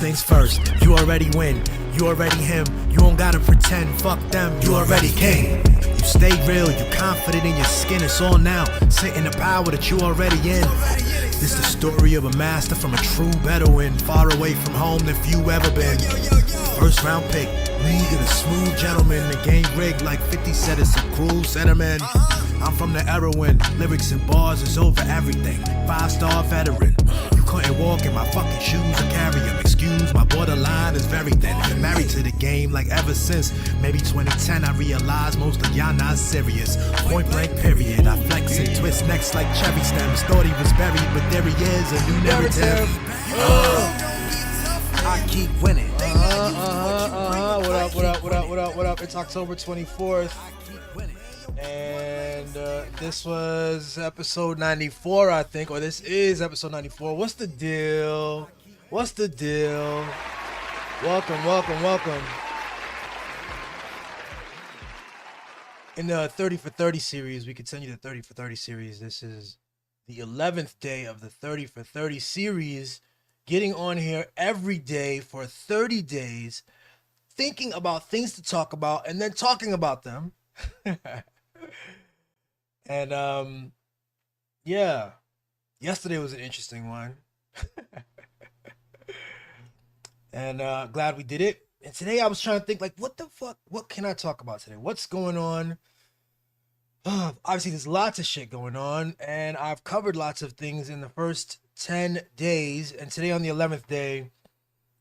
things first, you already win. You already him, you don't gotta pretend. Fuck them, you already king. You stay real, you confident in your skin. It's all now, sit in the power that you already in. This the story of a master from a true Bedouin, far away from home than few ever been. First round pick, league of the smooth gentleman. The game rigged like 50 said it's a cruel sentiment. I'm from the era when lyrics and bars is over everything. 5-star veteran. You couldn't walk in my fucking shoes or carry them. Excuse my borderline is very thin. Married to the game like ever since maybe 2010. I realized most of y'all not serious. Point blank period. I flex and twist necks like cherry stems. Thought he was buried, but there he is, a new narrative. I keep winning. What up? It's October 24th. And this was episode 94, I think, or this is episode 94. What's the deal? Welcome. In the 30 for 30 series, we continue the 30 for 30 series. This is the 11th day of the 30 for 30 series. Getting on here every day for 30 days, thinking about things to talk about and then talking about them. And yeah, yesterday was an interesting one. And glad we did it. And today I was trying to think, like, what the fuck, what can I talk about today? What's going on? Obviously there's lots of shit going on, and I've covered lots of things in the first 10 days, and today on the 11th day,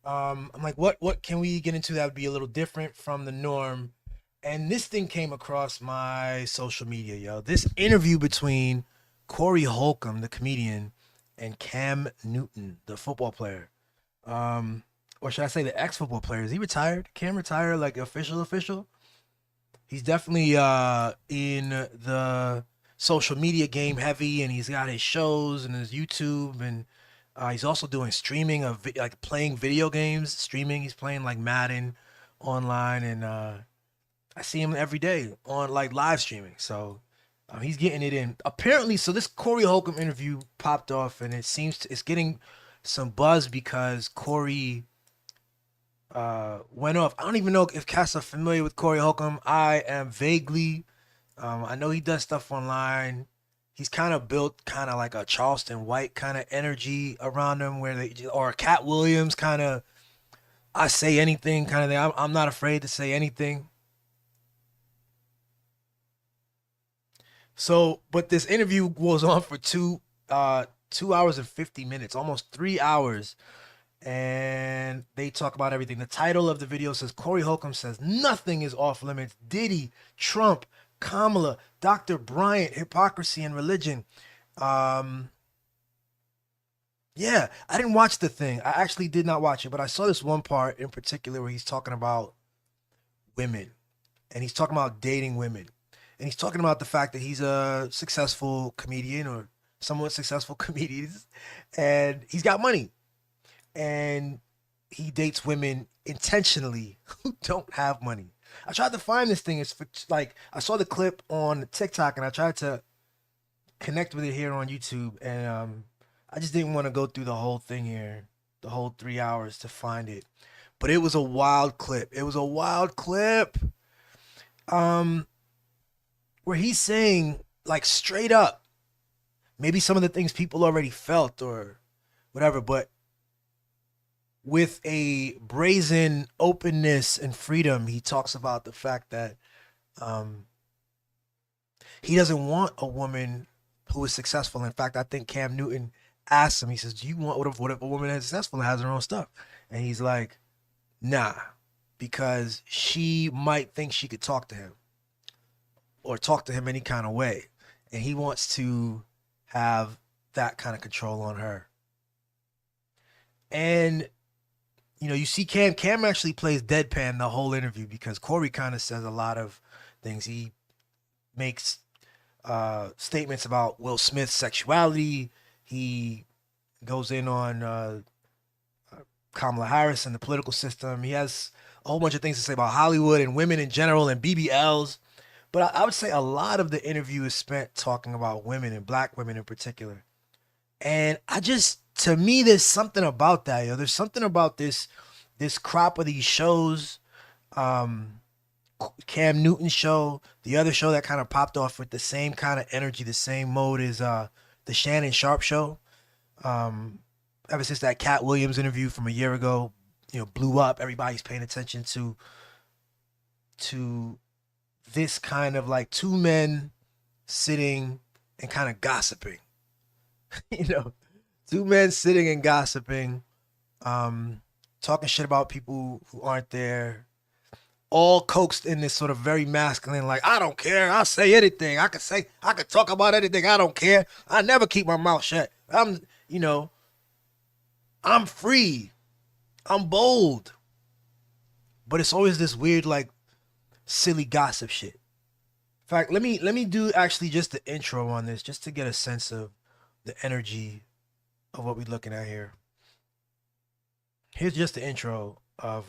I'm like, what can we get into that would be a little different from the norm? And this thing came across my social media, yo. This interview between Corey Holcomb, the comedian, and Cam Newton, the football player. Or should I say the ex-football player? Is he retired? Cam retired, like official? He's definitely in the social media game heavy, and he's got his shows and his YouTube, and he's also doing streaming of like playing video games, streaming. He's playing like Madden online, and I see him every day on like live streaming. So he's getting it in. Apparently, so this Corey Holcomb interview popped off, and it's getting some buzz because Corey went off. I don't even know if cats are familiar with Corey Holcomb. I am vaguely. I know he does stuff online. He's kind of built kind of like a Charleston White kind of energy around him, or a Cat Williams kind of, I say anything kind of thing. I'm not afraid to say anything. So, but this interview goes on for 2 hours and 50 minutes, almost 3 hours. And they talk about everything. The title of the video says, Corey Holcomb says nothing is off limits. Diddy, Trump, Kamala, Dr. Bryant, hypocrisy and religion. Yeah, I didn't watch the thing. I actually did not watch it, but I saw this one part in particular where he's talking about women, and he's talking about dating women, and he's talking about the fact that he's a successful comedian, or somewhat successful comedian, and he's got money, and he dates women intentionally who don't have money. I tried to find this thing. It's for, like, I saw the clip on TikTok, and I tried to connect with it here on YouTube, and I just didn't want to go through the whole thing here, the whole 3 hours to find it. But it was a wild clip. Where he's saying, like, straight up, maybe some of the things people already felt or whatever, but with a brazen openness and freedom, he talks about the fact that he doesn't want a woman who is successful. In fact, I think Cam Newton asked him, he says, do you want what if a woman is successful and has her own stuff? And he's like, nah, because she might think she could talk to him or talk to him any kind of way. And he wants to have that kind of control on her. And, you know, you see Cam actually plays deadpan the whole interview because Corey kind of says a lot of things. He makes statements about Will Smith's sexuality. He goes in on Kamala Harris and the political system. He has a whole bunch of things to say about Hollywood and women in general and BBLs. But I would say a lot of the interview is spent talking about women and black women in particular. And I just to me, there's something about that, yo. There's something about this crop of these shows. Um, Cam Newton show, the other show that kind of popped off with the same kind of energy, the same mode is the Shannon Sharpe show. Um, Ever since that Cat Williams interview from a year ago, blew up. Everybody's paying attention to this kind of like two men sitting and kind of gossiping. you know, Two men sitting and gossiping, talking shit about people who aren't there, all coaxed in this sort of very masculine, like, I don't care, I'll say anything. I could talk about anything, I don't care. I never keep my mouth shut. I'm free. I'm bold. But it's always this weird, like, silly gossip shit. In fact, let me do actually just the intro on this, just to get a sense of the energy of what we're looking at here. Here's just the intro of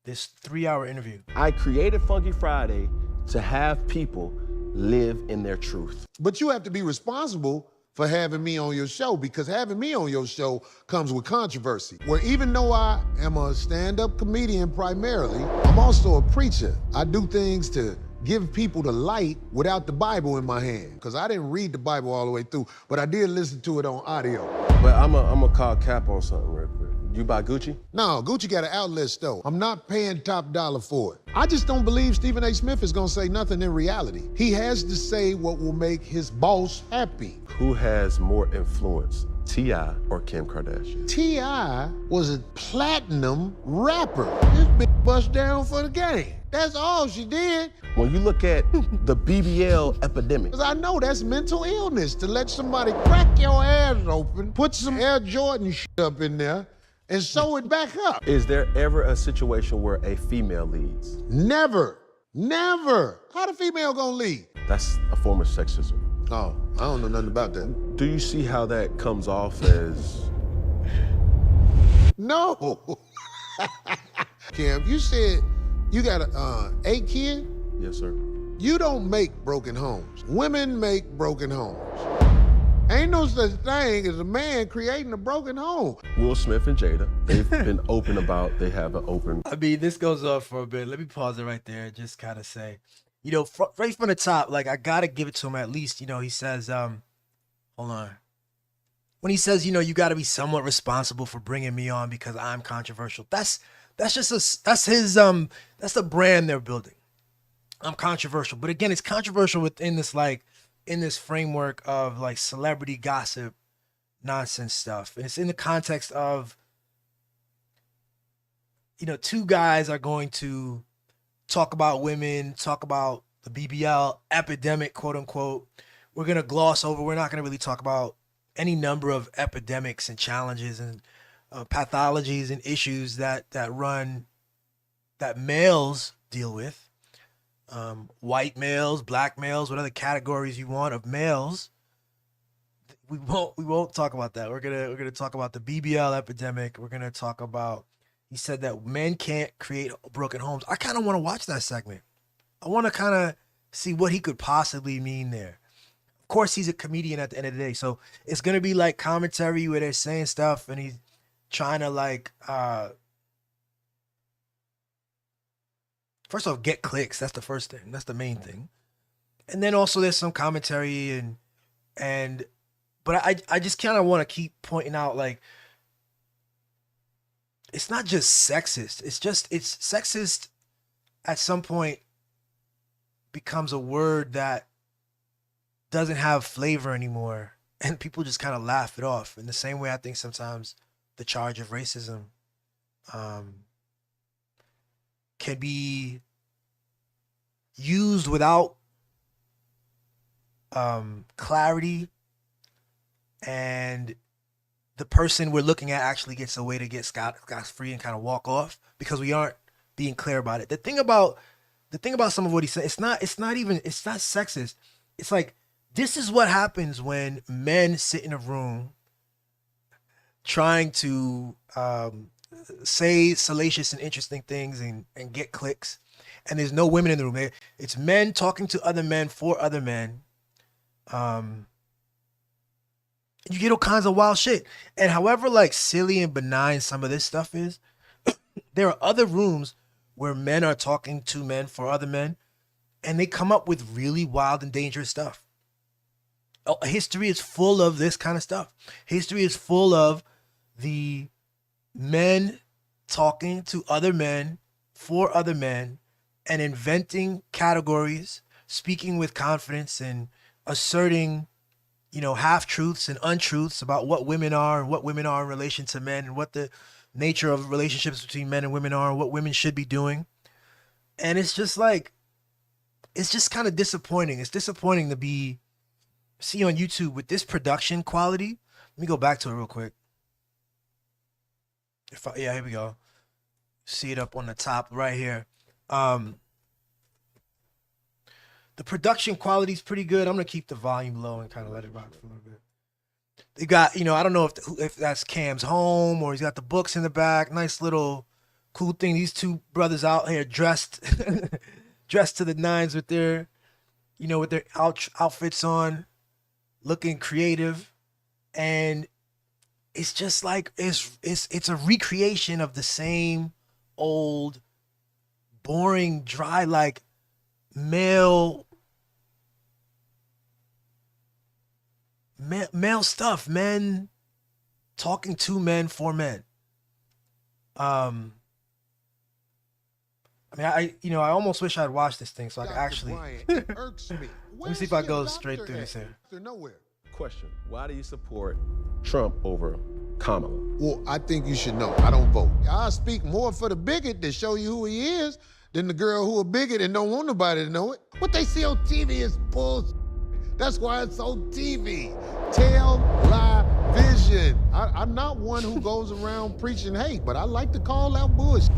this 3-hour interview. I created Funky Friday to have people live in their truth. But you have to be responsible for having me on your show, because having me on your show comes with controversy. Where even though I am a stand-up comedian primarily, I'm also a preacher. I do things to give people the light without the Bible in my hand. Because I didn't read the Bible all the way through, but I did listen to it on audio. But I'm a call cap on something real quick. You buy Gucci? No, Gucci got an outlet store. I'm not paying top dollar for it. I just don't believe Stephen A. Smith is gonna say nothing in reality. He has to say what will make his boss happy. Who has more influence, T.I. or Kim Kardashian? T.I. was a platinum rapper. This bitch bust down for the game. That's all she did. When you look at the BBL epidemic. Because I know that's mental illness, to let somebody crack your ass open, put some Air Jordan shit up in there, and sew it back up. Is there ever a situation where a female leads? Never. Never. How the female gonna lead? That's a form of sexism. Oh, I don't know nothing about that. Do you see how that comes off as... No. Kim, you said you got a kid? Yes, sir. You don't make broken homes. Women make broken homes. Ain't no such thing as a man creating a broken home. Will Smith and Jada, they've been open about they have an open... I mean, this goes on for a bit. Let me pause it right there and just kind of say, right from the top, like, I got to give it to him at least. He says, hold on. When he says, you got to be somewhat responsible for bringing me on because I'm controversial. That's the brand they're building. I'm controversial. But again, it's controversial within this, like, in this framework of like celebrity gossip nonsense stuff. And it's in the context of, two guys are going to talk about women, talk about the BBL epidemic, quote unquote. We're going to gloss over. We're not going to really talk about any number of epidemics and challenges and pathologies and issues that males deal with. White males, black males, what other categories you want of males. We won't talk about that. We're gonna talk about the BBL epidemic. We're gonna talk about, he said that men can't create broken homes. I kind of want to watch that segment. I want to kind of see what he could possibly mean there. Of course, he's a comedian at the end of the day, so it's gonna be like commentary where they're saying stuff and he's trying to like first off, get clicks. That's the first thing. That's the main thing. And then also there's some commentary but I just kind of want to keep pointing out, like, it's not just sexist. It's sexist at some point becomes a word that doesn't have flavor anymore. And people just kind of laugh it off. In the same way I think sometimes the charge of racism can be used without clarity, and the person we're looking at actually gets a way to get scot free and kind of walk off because we aren't being clear about it. The thing about some of what he said, it's not sexist. It's like, this is what happens when men sit in a room trying to say salacious and interesting things and get clicks, and there's no women in the room. It's men talking to other men for other men, You get all kinds of wild shit. And however like silly and benign some of this stuff is, there are other rooms where men are talking to men for other men, and they come up with really wild and dangerous stuff. History is full of this kind of stuff. History is full of the men talking to other men for other men and inventing categories, speaking with confidence and asserting, half truths and untruths about what women are and what women are in relation to men and what the nature of relationships between men and women are and what women should be doing. And it's just like, it's just kind of disappointing. It's disappointing to see on YouTube with this production quality. Let me go back to it real quick. Yeah, here we go. See it up on the top right here. The production quality is pretty good. I'm gonna keep the volume low and kind of let it rock for a little bit. They got, I don't know if that's Cam's home or he's got the books in the back. Nice little cool thing. These two brothers out here dressed dressed to the nines with their outfits on, looking creative. And it's just like it's a recreation of the same old boring, dry, like male stuff, men talking to men for men. I almost wish I'd watched this thing so I could actually. It irks me. Let me see if I go straight through this here. Nowhere. Question: why do you support Trump over Kamala? Well, I think you should know. I don't vote. I speak more for the bigot to show you who he is than the girl who a bigot and don't want nobody to know it. What they see on TV is bullshit. That's why it's on TV. Tell, lie, vision. I'm not one who goes around preaching hate, but I like to call out bullshit.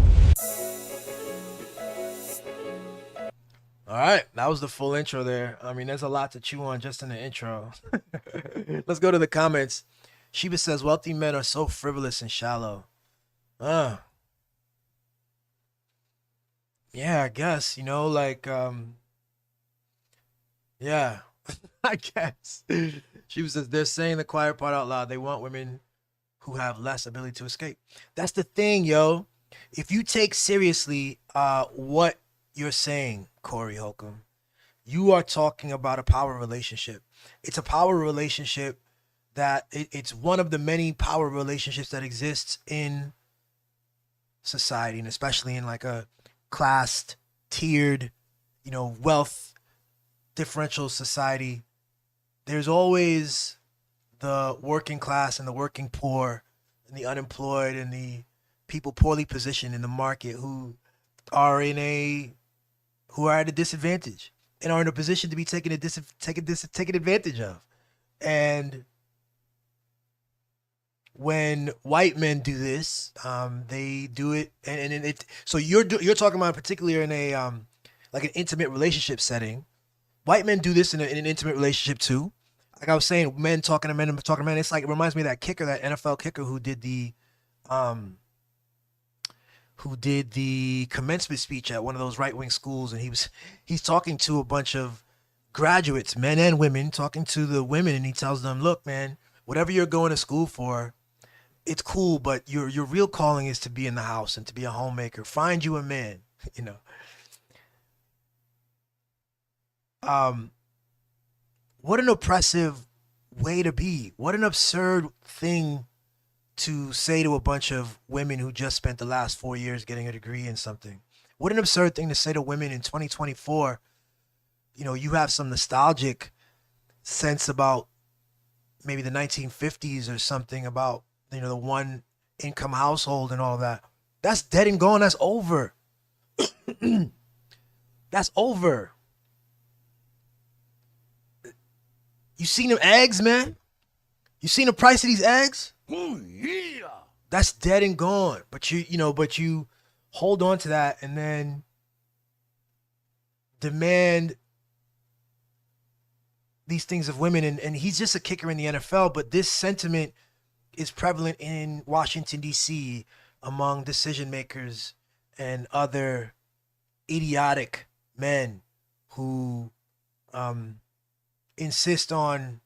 All right, that was the full intro there. I mean, there's a lot to chew on just in the intro. Let's go to the comments. Sheba says, wealthy men are so frivolous and shallow. Yeah, I guess, yeah, I guess. Sheba says, they're saying the quiet part out loud. They want women who have less ability to escape. That's the thing, yo. If you take seriously what you're saying, Corey Holcomb, you are talking about a power relationship. It's a power relationship that it's one of the many power relationships that exists in society, and especially in like a classed, tiered, wealth differential society. There's always the working class and the working poor and the unemployed and the people poorly positioned in the market who are at a disadvantage and are in a position to be taken advantage of. And when white men do this, they do it, and it. So you're talking about particularly in a like an intimate relationship setting. White men do this in an intimate relationship too. Like I was saying, men talking to men and talking to men. It's like, it reminds me of that kicker, that NFL kicker who did the commencement speech at one of those right-wing schools, and he's talking to a bunch of graduates, men and women, talking to the women, and he tells them, look, man, whatever you're going to school for, it's cool, but your real calling is to be in the house and to be a homemaker. Find you a man, What an oppressive way to be. What an absurd thing to say to a bunch of women who just spent the last 4 years getting a degree in something. What an absurd thing to say to women in 2024. You have some nostalgic sense about maybe the 1950s or something, about, the one income household and all that. That's dead and gone. That's over. That's over. You seen them eggs, man? You seen the price of these eggs? Oh yeah. That's dead and gone. But you hold on to that and then demand these things of women. And he's just a kicker in the NFL, but this sentiment is prevalent in Washington, D.C. among decision makers and other idiotic men who insist on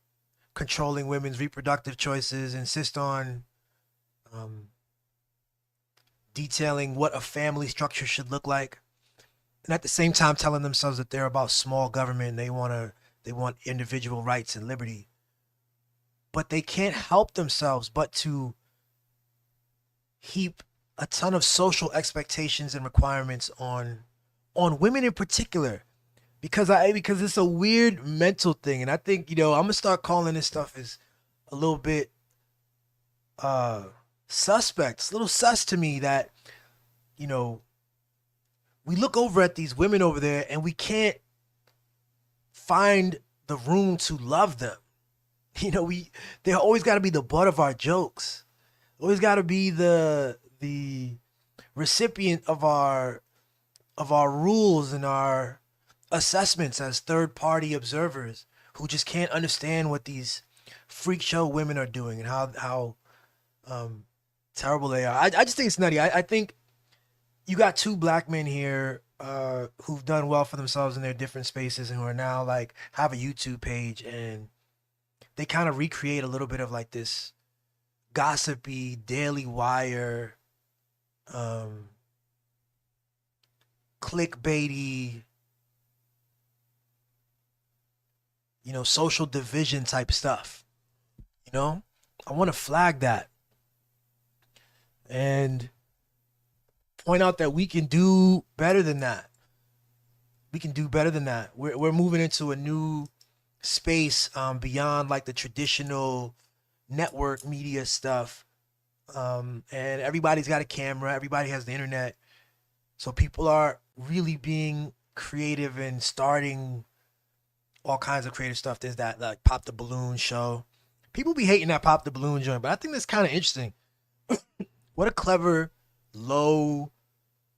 controlling women's reproductive choices, insist on detailing what a family structure should look like, and at the same time telling themselves that they're about small government and they want individual rights and liberty. But they can't help themselves but to heap a ton of social expectations and requirements on women in particular, because it's a weird mental thing. And I think, I'm gonna start calling this stuff is a little bit suspect. It's a little sus to me that, we look over at these women over there and we can't find the room to love them. They always got to be the butt of our jokes. Always got to be the recipient of our rules and our assessments as third-party observers who just can't understand what these freak show women are doing and how terrible they are. I just think it's nutty. I think you got two black men here who've done well for themselves in their different spaces and who are now like have a YouTube page, and they kind of recreate a little bit of like this gossipy Daily Wire, clickbaity, social division type stuff. I want to flag that and point out that we can do better than that. We can do better than that. We're moving into a new space beyond like the traditional network media stuff. And everybody's got a camera. Everybody has the internet. So people are really being creative and starting all kinds of creative stuff. There's that like Pop the Balloon show. People be hating that Pop the Balloon joint, but I think that's kind of interesting. What a clever, low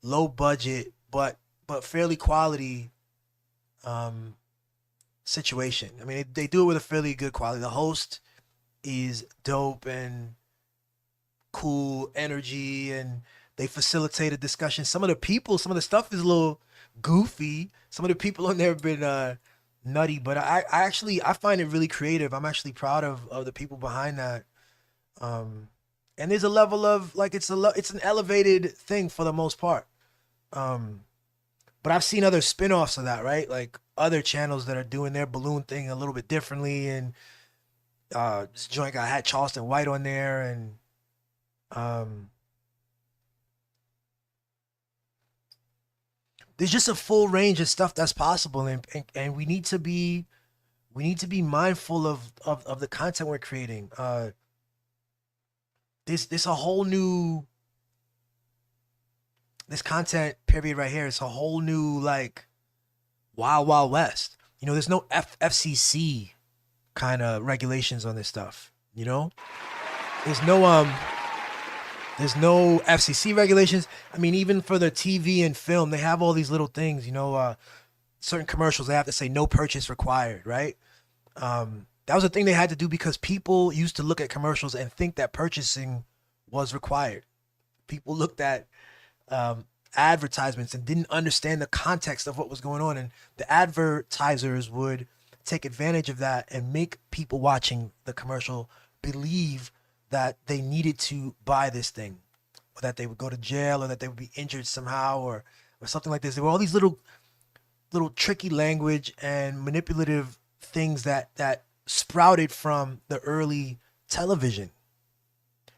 budget, but fairly quality situation. I mean, they do it with a fairly good quality. The host is dope and cool energy, and they facilitate a discussion. Some of the stuff is a little goofy. Some of the people on there have been nutty, but I find it really creative. I'm actually proud of the people behind that. And there's a level of like it's an elevated thing for the most part. But I've seen other spin-offs of that, right? Like other channels that are doing their balloon thing a little bit differently, and this joint had Charleston White on there, and there's just a full range of stuff that's possible, and we need to be mindful of the content we're creating. This a whole new this content period right here. It's a whole new like wild west. There's no FCC kind of regulations on this stuff. There's no FCC regulations. I mean, even for the TV and film, they have all these little things. Certain commercials they have to say no purchase required, right? That was a thing they had to do because people used to look at commercials and think that purchasing was required. People looked at advertisements and didn't understand the context of what was going on, and the advertisers would take advantage of that and make people watching the commercial believe that they needed to buy this thing, or that they would go to jail, or that they would be injured somehow, or something like this. There were all these little tricky language and manipulative things that sprouted from the early television.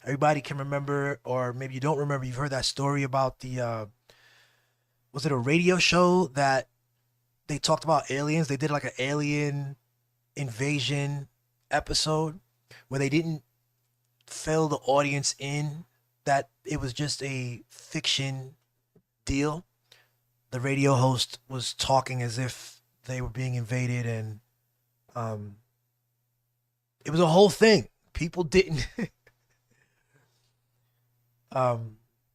Everybody can remember, or maybe you don't remember, you've heard that story about the was it a radio show that they talked about aliens? They did like an alien invasion episode where they didn't fill the audience in that it was just a fiction deal. The radio host was talking as if they were being invaded, and it was a whole thing. People didn't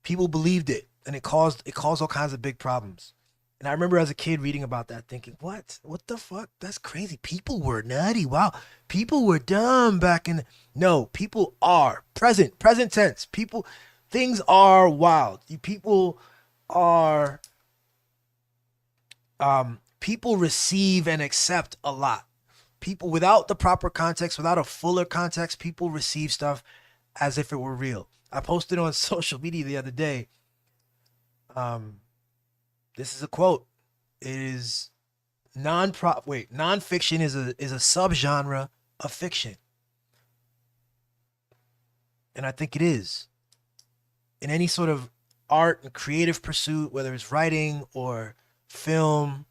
people believed it, and it caused all kinds of big problems. And I remember as a kid reading about that thinking, what the fuck? That's crazy. People were nutty. Wow. People were dumb back in. No, people are present tense. Things are wild. People receive and accept a lot. people without the proper context, without a fuller context, people receive stuff as if it were real. I posted on social media the other day. This is a quote. It is nonfiction is a subgenre of fiction. And I think it is. In any sort of art and creative pursuit, whether it's writing or film,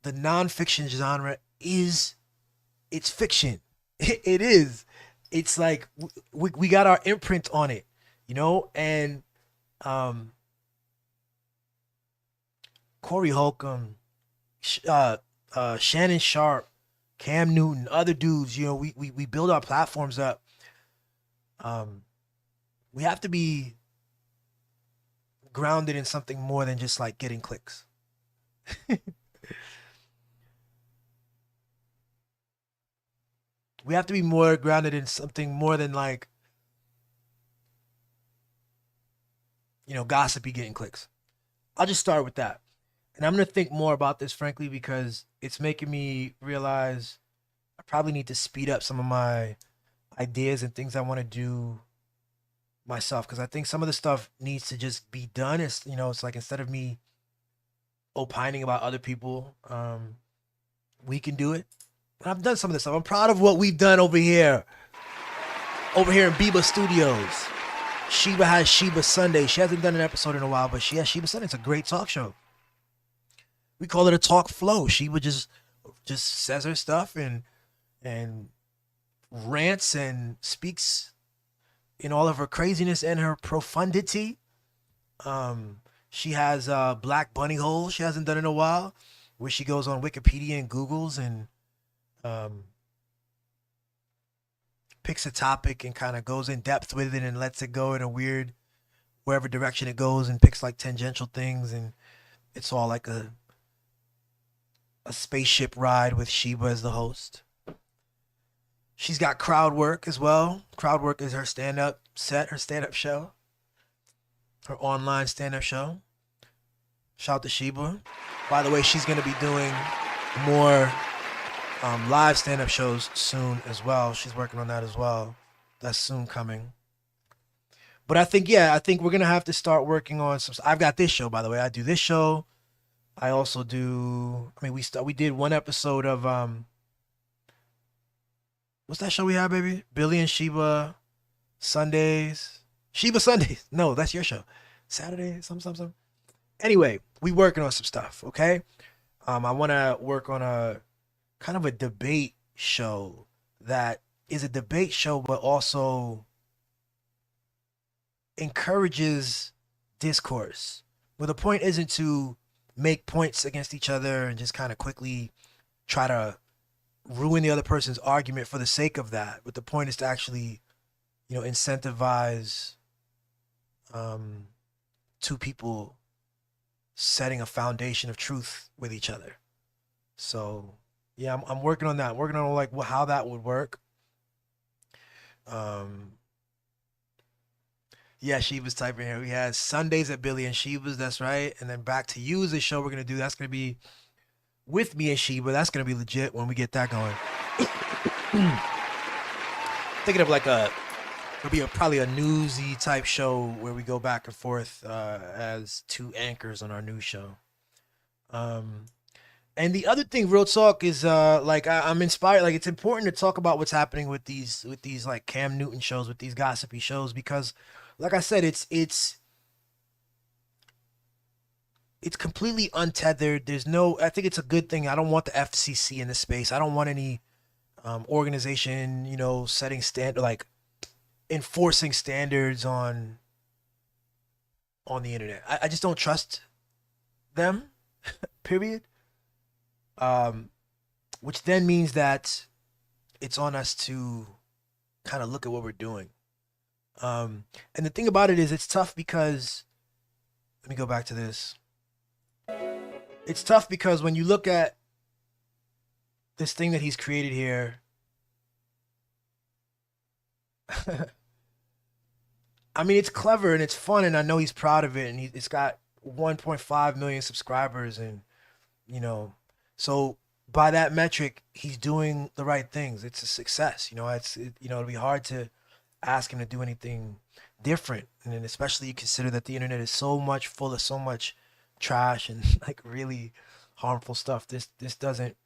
the nonfiction genre it's fiction. It is. It's like we got our imprint on it, you know? And Corey Holcomb, Shannon Sharpe, Cam Newton, other dudes, you know, we build our platforms up. We have to be grounded in something more than just like getting clicks. We have to be more grounded in something more than like, you know, gossipy getting clicks. I'll just start with that. And I'm going to think more about this, frankly, because it's making me realize I probably need to speed up some of my ideas and things I want to do myself. Because I think some of the stuff needs to just be done. It's, you know, it's like instead of me opining about other people, we can do it. And I've done some of this stuff. I'm proud of what we've done over here in Biba Studios. Sheba has Sheba Sunday. She hasn't done an episode in a while, but she has Sheba Sunday. It's a great talk show. We call it a talk flow. Sheba just says her stuff and rants and speaks in all of her craziness and her profundity. She has Black Bunny Hole. She hasn't done in a while, where she goes on Wikipedia and Googles and picks a topic and kind of goes in depth with it and lets it go in a weird wherever direction it goes and picks like tangential things, and it's all like a spaceship ride with Sheba as the host. She's got Crowd Work as well. Crowd Work is her stand-up set, her stand-up show, her online stand-up show. Shout out to Sheba. By the way, she's going to be doing more live stand-up shows soon as well. She's working on that as well. That's soon coming. But I think we're going to have to start working on some. I've got this show, by the way. I do this show. I also do, we did one episode of, what's that show we have, baby? Billy and Sheba Sundays. Sheba Sundays. No, that's your show. Saturday, something. Anyway, we working on some stuff, okay? I want to work on a kind of a debate show that is a debate show, but also encourages discourse, where the point isn't to make points against each other and just kind of quickly try to ruin the other person's argument for the sake of that. But the point is to actually, you know, incentivize two people setting a foundation of truth with each other. So yeah, I'm working on that. I'm working on like how that would work. Yeah, Sheba's typing here. We had Sundays at Billy and Sheba's, that's right. And then Back to You is the show we're gonna do. That's gonna be with me and Sheba. That's gonna be legit when we get that going. Thinking of like it'll be probably a newsy type show where we go back and forth as two anchors on our news show. And the other thing, real talk, is like I'm inspired. Like, it's important to talk about what's happening with these like Cam Newton shows, with these gossipy shows, because, like I said, it's completely untethered. There's no. I think it's a good thing. I don't want the FCC in this space. I don't want any organization, you know, setting like enforcing standards on the internet. I just don't trust them. Period. Which then means that it's on us to kind of look at what we're doing. And the thing about it is, it's tough because, let me go back to this. It's tough because when you look at this thing that he's created here, I mean, it's clever and it's fun, and I know he's proud of it, and it's got 1.5 million subscribers, and, you know, so by that metric, he's doing the right things. It's a success. It'll be hard to ask him to do anything different. And then especially you consider that the internet is so much full of so much trash and like really harmful stuff. This doesn't,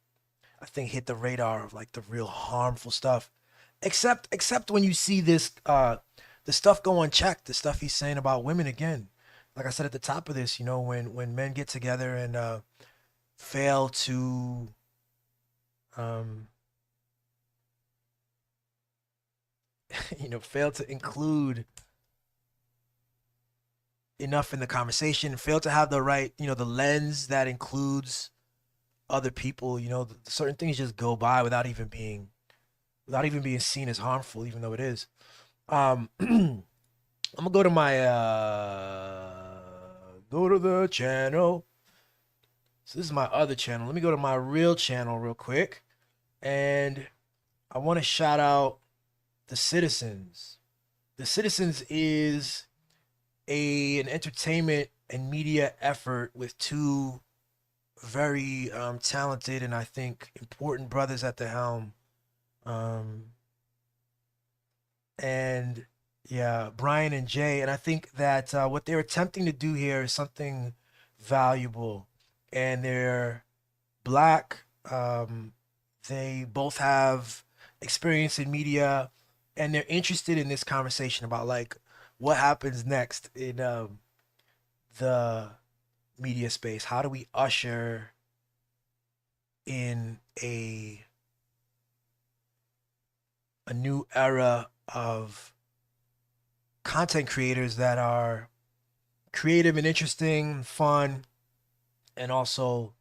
I think, hit the radar of like the real harmful stuff. Except when you see this the stuff go unchecked, the stuff he's saying about women again. Like I said at the top of this, when men get together and fail to fail to include enough in the conversation, fail to have the right, the lens that includes other people, certain things just go by without even being seen as harmful, even though it is. I'm gonna go to my go to the channel. So this is my other channel. Let me go to my real channel real quick, and I want to shout out The Citizens. The Citizens is an entertainment and media effort with two very talented and I think important brothers at the helm. And yeah, Brian and Jay. And I think that what they're attempting to do here is something valuable. And they're black. They both have experience in media, and they're interested in this conversation about like what happens next in the media space. How do we usher in a new era of content creators that are creative and interesting, fun, and also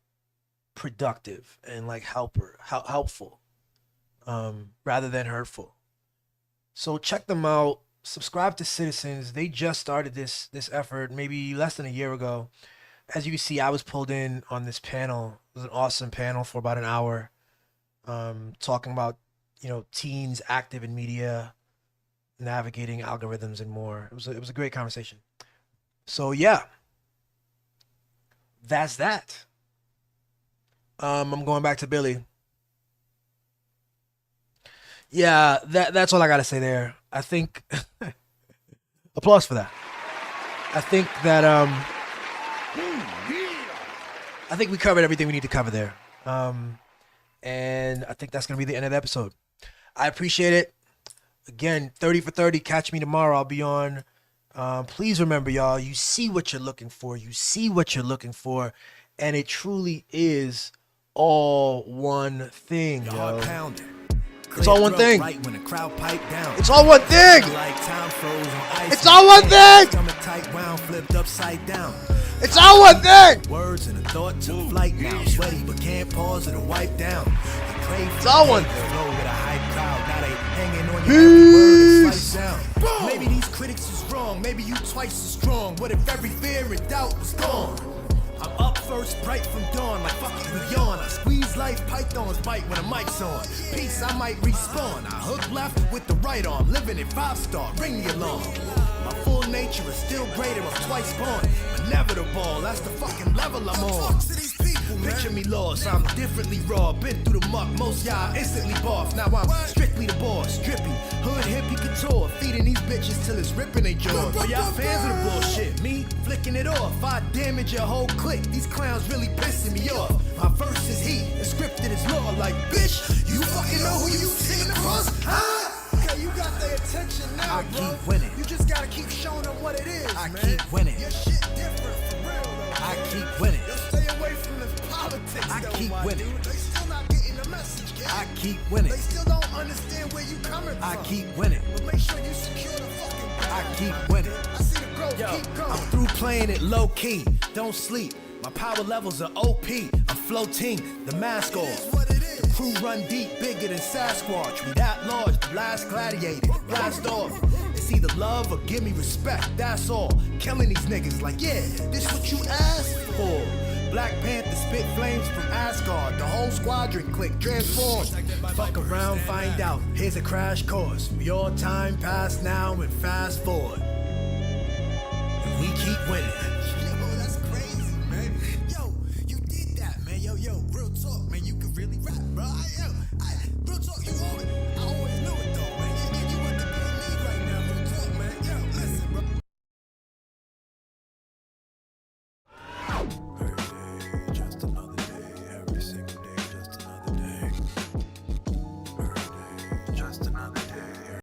productive and like helpful, rather than hurtful. So check them out. Subscribe to Citizens. They just started this effort maybe less than a year ago. As you can see, I was pulled in on this panel. It was an awesome panel for about an hour, talking about teens active in media, navigating algorithms and more. It was a great conversation. So yeah, that's that. I'm going back to Billy. Yeah, that's all I gotta say there. I think applause for that. I think that I think we covered everything we need to cover there. And I think that's gonna be the end of the episode. I appreciate it. Again, 30 for 30. Catch me tomorrow. I'll be on. Please remember, y'all, you see what you're looking for. You see what you're looking for. And it truly is all one thing, yo. It's all one thing. It's all one thing. It's all one thing. It's all one thing. Words and a thought to flight now. Sweaty but can't pause it or wipe down. It's all one thing. Peace. Maybe these critics is wrong. Maybe you twice as strong. What if every fear and doubt was gone? I'm up first, bright from dawn, like fuck it with yawn. I squeeze life, pythons bite when the mic's on. Peace, I might respawn. I hook left with the right arm, living in 5-star, ring the alarm. My full nature is still greater, I'm twice born. Inevitable, that's the fucking level I'm on. Picture me lost, I'm differently raw. Been through the muck, most y'all instantly barf. Now I'm strictly the boss, drippy, hood hippie couture. Feeding these bitches till it's ripping they jaw. For y'all fans of the bullshit, me flicking it off. I damage your whole clique, these clowns really pissing me off. My verse is heat, and scripted is law. Like, bitch, you fucking know who you singing across? Huh? Okay, you got their attention now, bro. I keep winning. You just gotta keep showing them what it is, man. Keep winning. Your shit different for real, though. I keep winning. Yo, stay away from the politics, I keep winning. Dude. They still not getting the message, kid. I keep winning. They still don't understand where you coming from. I keep winning. But make sure you secure the fucking ground. I keep winning. I see the growth, keep going. I'm through playing it low key. Don't sleep. My power levels are OP. I'm floating. The mask off. The crew run deep, bigger than Sasquatch. We that large, the last gladiator. Blast off. It's either love or give me respect. That's all. Killing these niggas like, yeah, this what you asked for. Black Panther spit flames from Asgard. The whole squadron click transform. Fuck around, find out. Here's a crash course. We all time past now and fast forward. And we keep winning. Yo, that's crazy, man. Yo, you did that, man. Yo, real talk, man, you can really rap, bro. Real talk, you own it.